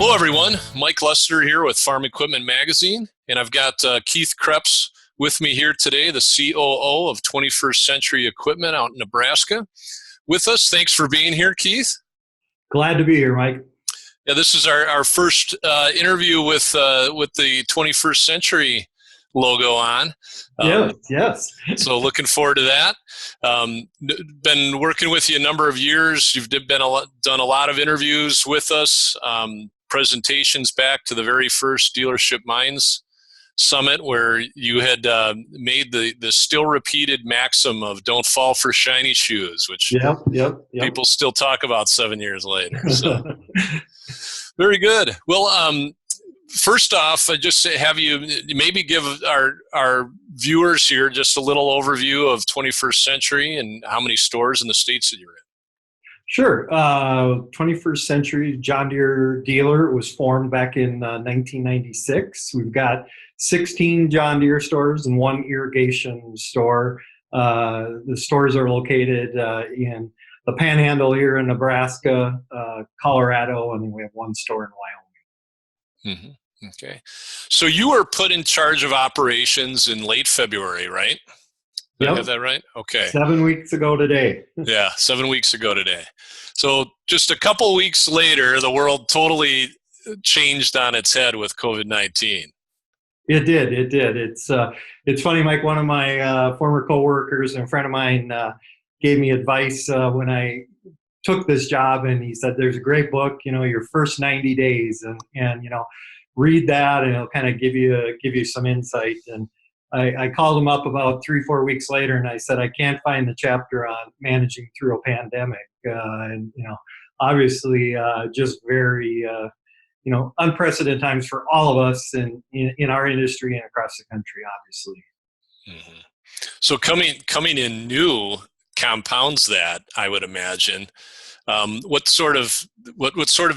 Hello, everyone. Mike Lester here with Farm Equipment Magazine, and I've got Keith Kreps with me here today, the COO of 21st Century Equipment out in Nebraska. With us, thanks for being here, Keith. Glad to be here, Mike. Yeah, this is our first interview with the 21st Century logo on. Yes. So looking forward to that. Been working with you a number of years. You've done a lot of interviews with us, presentations back to the very first Dealership Minds Summit, where you had made the still repeated maxim of "don't fall for shiny shoes," which people still talk about 7 years later. So very good. Well, first off, I just have you maybe give our viewers here just a little overview of 21st Century and how many stores in the states that you're in. Sure. 21st Century John Deere dealer was formed back in 1996. We've got 16 John Deere stores and one irrigation store. The stores are located in the Panhandle here in Nebraska, Colorado, and then we have one store in Wyoming. Mm-hmm. Okay. So you were put in charge of operations in late February, right? Did I have that right? Okay. 7 weeks ago today. Yeah, 7 weeks ago today. So just a couple weeks later, the world totally changed on its head with COVID-19. It did. It's funny, Mike. One of my former coworkers and a friend of mine gave me advice when I took this job, and he said, "There's a great book, your first 90 days, and read that, and it'll kind of give you some insight." And I called him up about 3-4 weeks later, and I said, "I can't find the chapter on managing through a pandemic." And obviously, just very unprecedented times for all of us in our industry and across the country, obviously. Mm-hmm. So coming in new compounds that, I would imagine. What sort of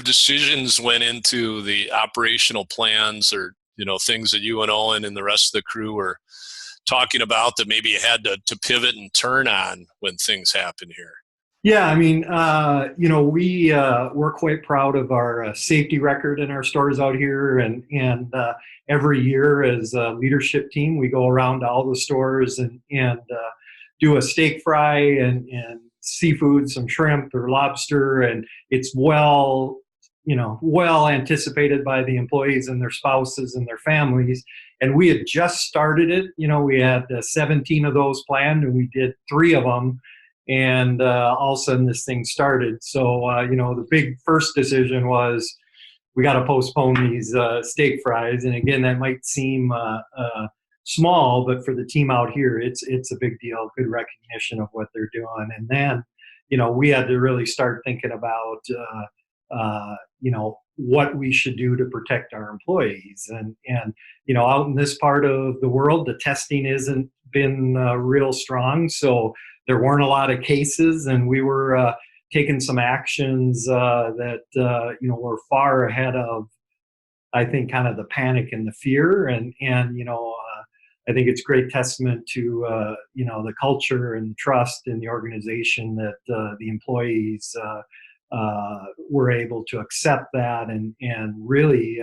decisions went into the operational plans, or things that you and Owen and the rest of the crew were talking about that maybe you had to pivot and turn on when things happen here? Yeah, I mean, we're quite proud of our safety record in our stores out here, and every year as a leadership team, we go around to all the stores and do a steak fry and seafood, some shrimp or lobster, and it's well anticipated by the employees and their spouses and their families. And we had just started it. We had 17 of those planned, and we did 3 of them. And all of a sudden this thing started. So, the big first decision was we got to postpone these steak fries. And again, that might seem small, but for the team out here, it's a big deal, good recognition of what they're doing. And then, we had to really start thinking about, what we should do to protect our employees. And out in this part of the world, the testing hasn't been real strong. So there weren't a lot of cases, and we were taking some actions that were far ahead of, I think, kind of the panic and the fear. And I think it's great testament to the culture and trust in the organization that the employees were able to accept that, and really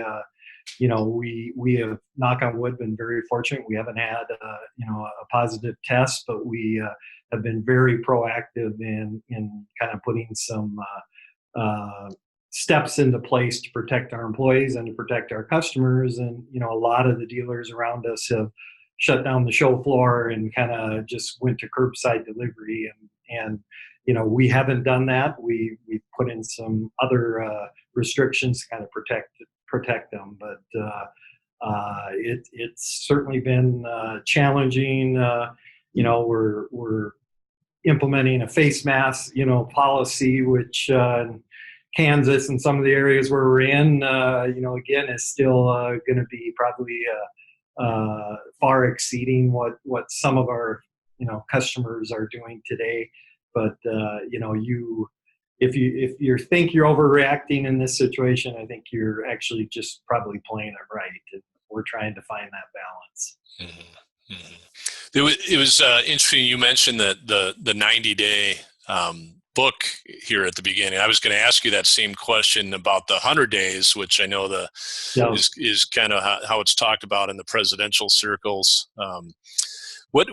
we have, knock on wood, been very fortunate. We haven't had a positive test, but we have been very proactive in kind of putting some steps into place to protect our employees and to protect our customers. And a lot of the dealers around us have shut down the show floor and kind of just went to curbside delivery, and we haven't done that. We put in some other restrictions to kind of protect them, but it's certainly been challenging. We're implementing a face mask policy, which Kansas and some of the areas where we're in again is still going to be probably far exceeding what some of our customers are doing today. But if you think you're overreacting in this situation, I think you're actually just probably playing it right. And we're trying to find that balance. Mm-hmm. Mm-hmm. It was interesting you mentioned that the 90-day book here at the beginning. I was going to ask you that same question about the 100 days, which I know Yeah. is kind of how it's talked about in the presidential circles. What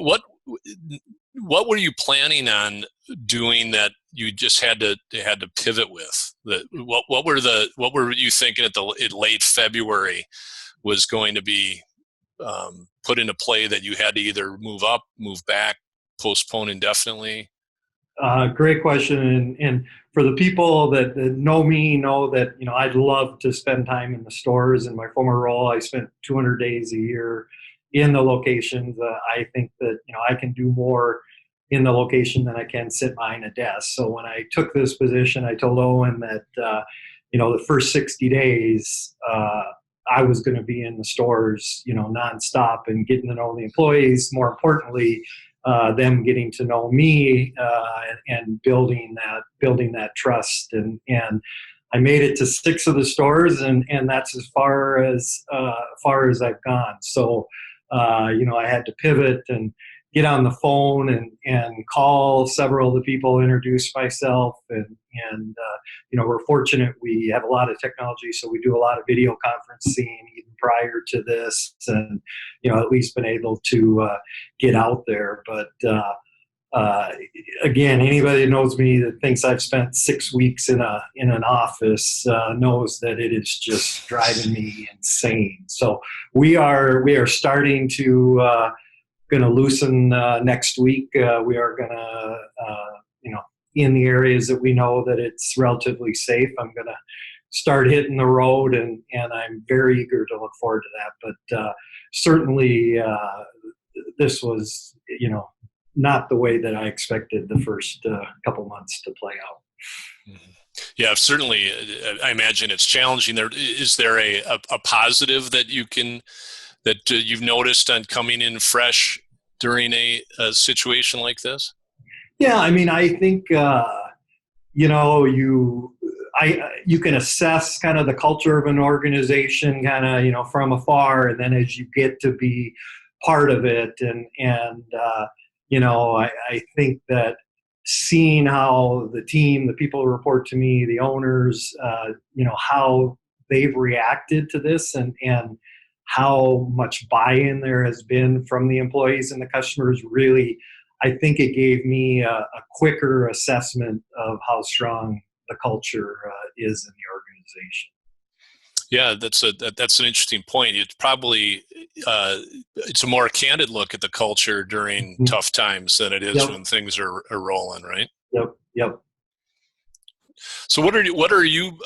were you planning on doing that you just had to pivot with? What were you thinking at late February was going to be put into play that you had to either move up, move back, postpone indefinitely? Great question. And for the people that know me, know that, I'd love to spend time in the stores. In my former role, I spent 200 days a year in the locations. I think that, I can do more in the location than I can sit behind a desk. So when I took this position, I told Owen that, the first 60 days, I was going to be in the stores, nonstop and getting to know the employees. More importantly, them getting to know me and building that trust. And I made it to 6 of the stores, and that's as far as I've gone. So I had to pivot and get on the phone and call several of the people, introduce myself, and we're fortunate we have a lot of technology, so we do a lot of video conferencing even prior to this, and at least been able to get out there. But again, anybody that knows me that thinks I've spent 6 weeks in an office knows that it is just driving me insane. So we are starting to going to loosen next week. We are going to in the areas that we know that it's relatively safe, I'm going to start hitting the road, and I'm very eager to look forward to that. But certainly this was not the way that I expected the first couple months to play out. Yeah, certainly. I imagine it's challenging. Is there a positive that you've noticed on coming in fresh during a situation like this? Yeah, I mean, I think you can assess kind of the culture of an organization kind of from afar, and then as you get to be part of it, and I think that seeing how the team, the people who report to me, the owners, how they've reacted to this, and how much buy-in there has been from the employees and the customers, really, I think it gave me a quicker assessment of how strong the culture is in the organization. Yeah, that's an interesting point. It's probably it's a more candid look at the culture during Mm-hmm. tough times than it is when things are rolling, right? Yep. So what are you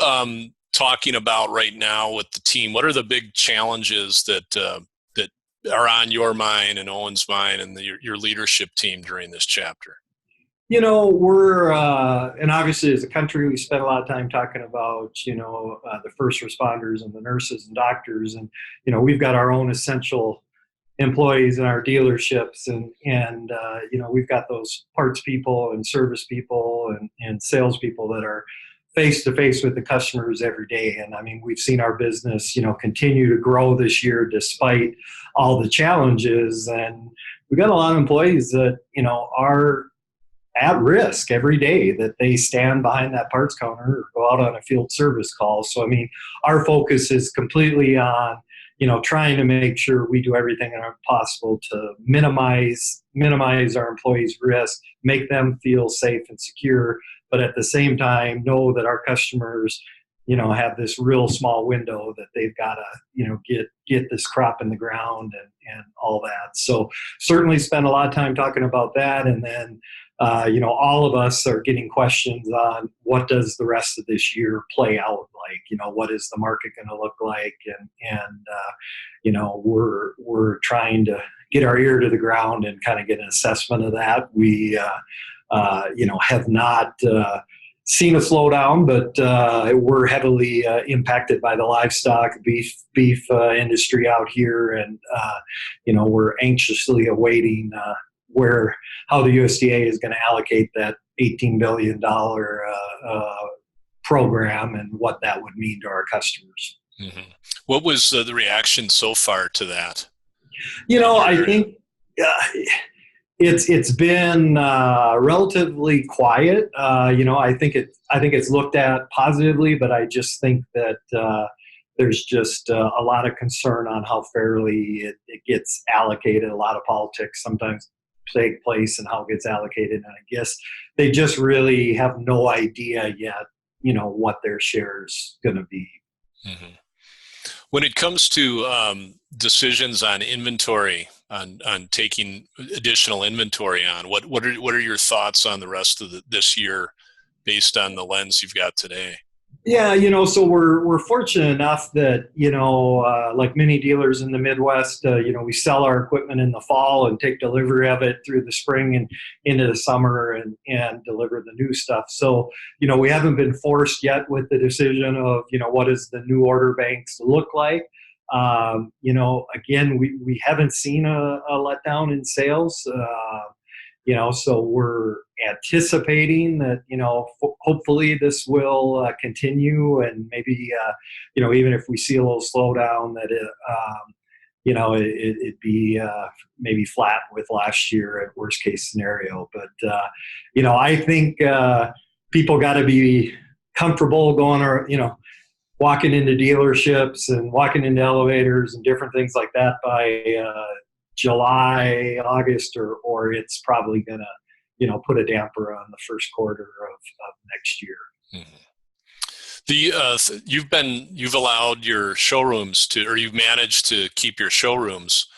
talking about right now with the team? What are the big challenges that are on your mind and Owen's mind and your leadership team during this chapter? We're and obviously as a country, we spend a lot of time talking about the first responders and the nurses and doctors, and we've got our own essential employees in our dealerships, and we've got those parts people and service people and sales people that are face to face with the customers every day. And I mean, we've seen our business continue to grow this year despite all the challenges, and we've got a lot of employees that are at risk every day, that they stand behind that parts counter or go out on a field service call. So I mean, our focus is completely on trying to make sure we do everything possible to minimize our employees' risk, make them feel safe and secure, but at the same time know that our customers have this real small window that they've got to get this crop in the ground and all that. So certainly spend a lot of time talking about that, and then all of us are getting questions on what does the rest of this year play out like. What is the market going to look like, and we're trying to get our ear to the ground and kind of get an assessment of that. We have not seen a slowdown, but we're heavily impacted by the livestock beef industry out here, and we're anxiously awaiting how the USDA is going to allocate that $18 billion program and what that would mean to our customers. Mm-hmm. What was the reaction so far to that? I think It's been relatively quiet. I think it's looked at positively, but I just think that there's just a lot of concern on how fairly it gets allocated. A lot of politics sometimes take place and how it gets allocated, and I guess they just really have no idea yet, what their share's going to be. Mm-hmm. When it comes to decisions on inventory, on taking additional inventory on, what are your thoughts on the rest of this year based on the lens you've got today? Yeah, so we're fortunate enough that like many dealers in the Midwest, we sell our equipment in the fall and take delivery of it through the spring and into the summer and deliver the new stuff. So we haven't been forced yet with the decision of what does the new order banks look like. Again, we haven't seen a letdown in sales. So we're anticipating that, hopefully this will continue, and maybe, even if we see a little slowdown, that it'd be maybe flat with last year at worst case scenario. But, I think people got to be comfortable going, or, walking into dealerships and walking into elevators and different things like that by July, August, or it's probably going to, put a damper on the first quarter of next year. Mm-hmm. You've allowed your showrooms or you've managed to keep your showrooms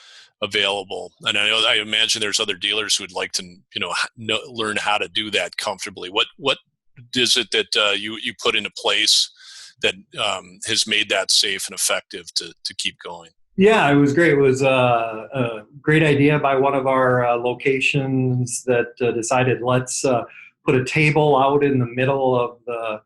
available, and I imagine there's other dealers who'd like to learn how to do that comfortably. What is it that you put into place that has made that safe and effective to keep going? Yeah, it was great. It was a great idea by one of our locations that decided, let's put a table out in the middle of the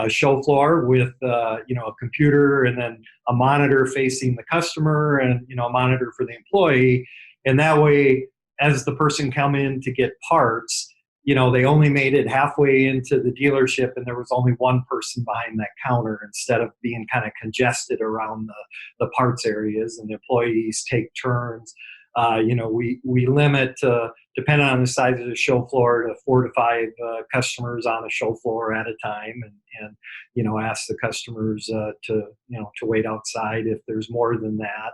show floor with a computer, and then a monitor facing the customer, and a monitor for the employee. And that way, as the person come in to get parts, they only made it halfway into the dealership, and there was only one person behind that counter, instead of being kind of congested around the parts areas, and the employees take turns. We limit, depending on the size of the show floor, to 4 to 5 customers on a show floor at a time, and ask the customers to wait outside if there's more than that.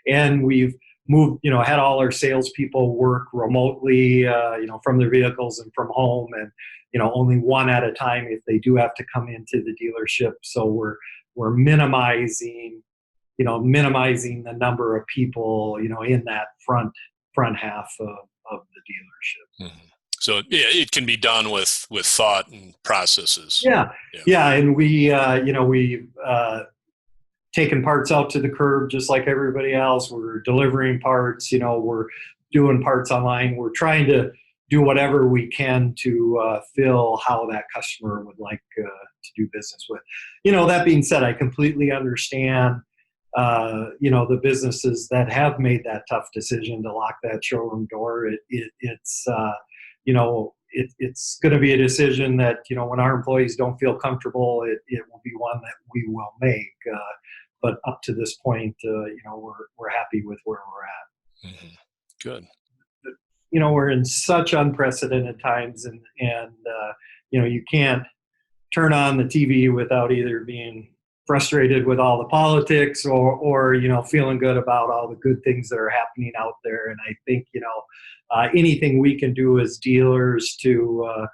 And we've moved, had all our salespeople work remotely, from their vehicles and from home, and only one at a time if they do have to come into the dealership. So we're minimizing the number of people, in that front half of the dealership. Mm-hmm. So yeah, it can be done with thought and processes. Yeah, and we've taking parts out to the curb just like everybody else. We're delivering parts, we're doing parts online. We're trying to do whatever we can to fill how that customer would like to do business with. That being said, I completely understand, the businesses that have made that tough decision to lock that showroom door. It's going to be a decision that, when our employees don't feel comfortable, it will be one that we will make. But up to this point, we're happy with where we're at. Mm-hmm. Good. We're in such unprecedented times, and you can't turn on the TV without either being frustrated with all the politics or feeling good about all the good things that are happening out there. And I think anything we can do as dealers to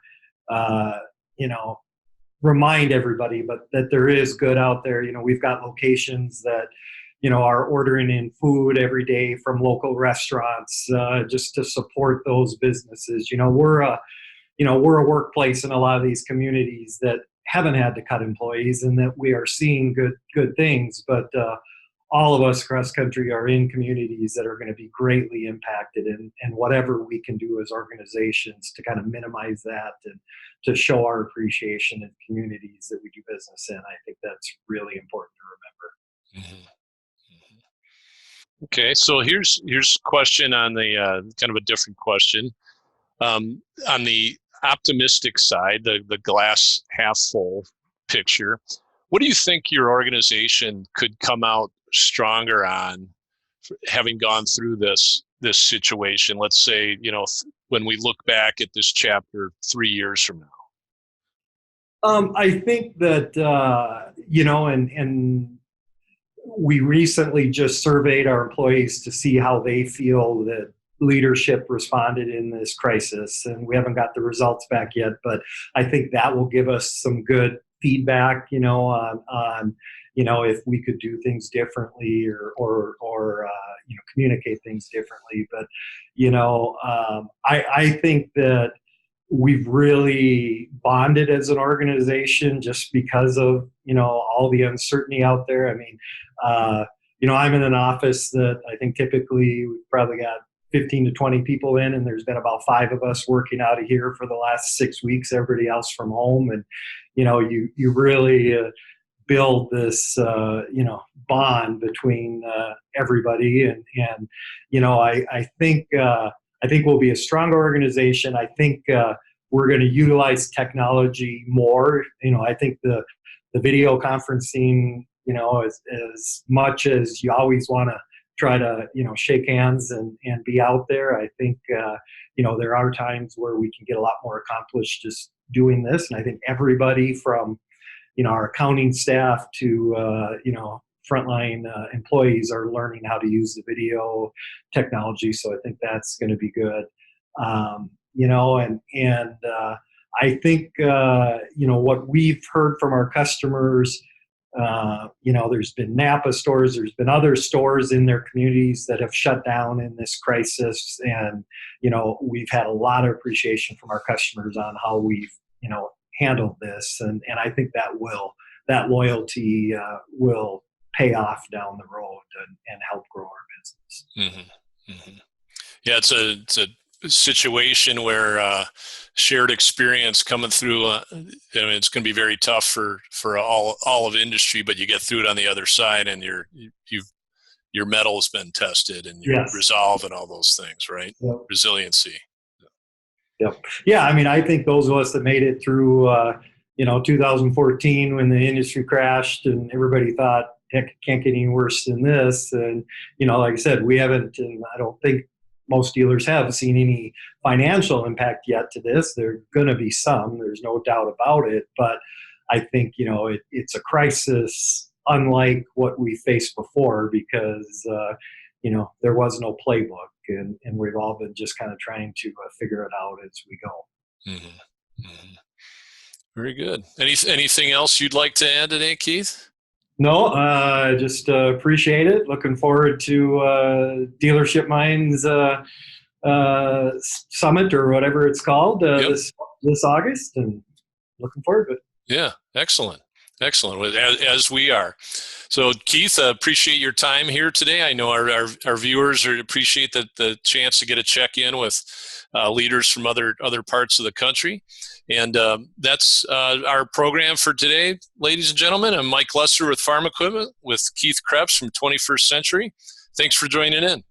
remind everybody, but that there is good out there. We've got locations that, are ordering in food every day from local restaurants, just to support those businesses. We're a workplace in a lot of these communities that haven't had to cut employees, and that we are seeing good things. But all of us across country are in communities that are going to be greatly impacted, and whatever we can do as organizations to kind of minimize that and to show our appreciation in communities that we do business in, I think that's really important to remember. Mm-hmm. Okay, so here's a question on the kind of a different question. On the optimistic side, the glass half full picture, what do you think your organization could come out stronger on, having gone through this situation? Let's say, when we look back at this chapter 3 years from now? I think that, and we recently just surveyed our employees to see how they feel that leadership responded in this crisis. And we haven't got the results back yet, but I think that will give us some good feedback, on if we could do things differently or communicate things differently. But, I think that we've really bonded as an organization just because of, all the uncertainty out there. I mean, I'm in an office that I think typically we've probably got 15 to 20 people in, and there's been about 5 of us working out of here for the last 6 weeks, everybody else from home. And, you really build this, bond between everybody. And I think we'll be a strong organization. I think we're going to utilize technology more. I think the video conferencing, as much as you always want to try to, shake hands and be out there, I think, there are times where we can get a lot more accomplished just doing this. And I think everybody from, our accounting staff to, frontline employees are learning how to use the video technology. So I think that's going to be good. I think, what we've heard from our customers, there's been Napa stores, there's been other stores in their communities that have shut down in this crisis. And, we've had a lot of appreciation from our customers on how we've, handled this. And I think that loyalty will pay off down the road and help grow our business. Mm-hmm. Mm-hmm. Yeah, it's a situation where shared experience coming through. It's going to be very tough for all of industry, but you get through it on the other side, and your metal's been tested, and your resolve and all those things, right? Yep. Resiliency. Yep. Yeah, I think those of us that made it through, 2014 when the industry crashed and everybody thought, heck, it can't get any worse than this. And, like I said, we haven't, and I don't think most dealers have seen any financial impact yet to this. There's going to be some, there's no doubt about it. But I think, it's a crisis unlike what we faced before because, there was no playbook. And we've all been just kind of trying to figure it out as we go. Mm-hmm. Mm-hmm. Very good. Anything else you'd like to add today, Keith? No, just appreciate it. Looking forward to Dealership Minds Summit or whatever it's called this August, and looking forward to it. Yeah, excellent. As we are. So, Keith, appreciate your time here today. I know our viewers appreciate the chance to get a check-in with leaders from other parts of the country. And that's our program for today, ladies and gentlemen. I'm Mike Lesser with Farm Equipment with Keith Kreps from 21st Century. Thanks for joining in.